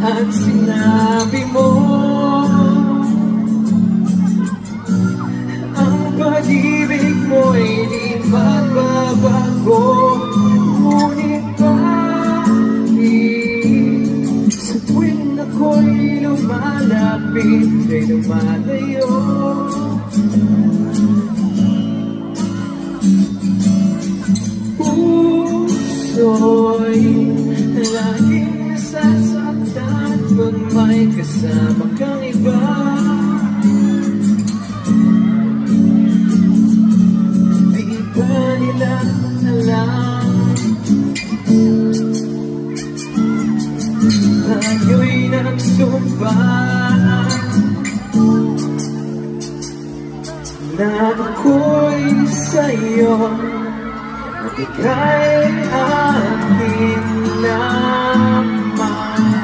at sinabi mo ang pag-ibig mo'y di magbabago. Ngunit bakit sa tuwing ako'y lumalapit ay lumalayo? Puso'y laging nasasaktan pag may kasama kang iba. Di ba nila alam tayo'y nagsumpa na ako'y sa'yo at ika'y akin na